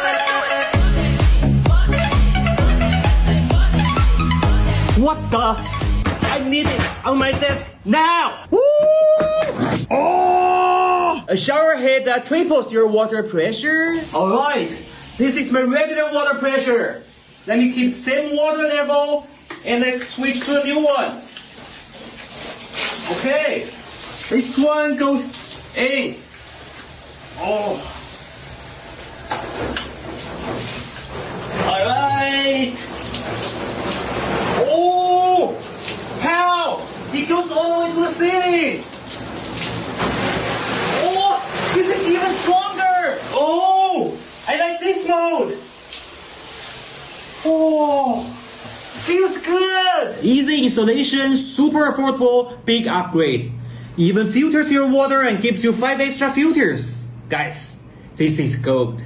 let's do it. What the? I need it on my desk now! Woo! Oh! A shower head that triples your water pressure. Alright, this is my regular water pressure. Let me keep the same water level and let's switch to a new one. Okay, this one goes in. Oh. Alright. Oh! How? It goes all the way to the ceiling. Oh! This is even stronger. Oh! I like this mode. Oh! Feels good. Easy installation, super affordable, big upgrade. Even filters your water and gives you 5 extra filters. Guys, this is gold.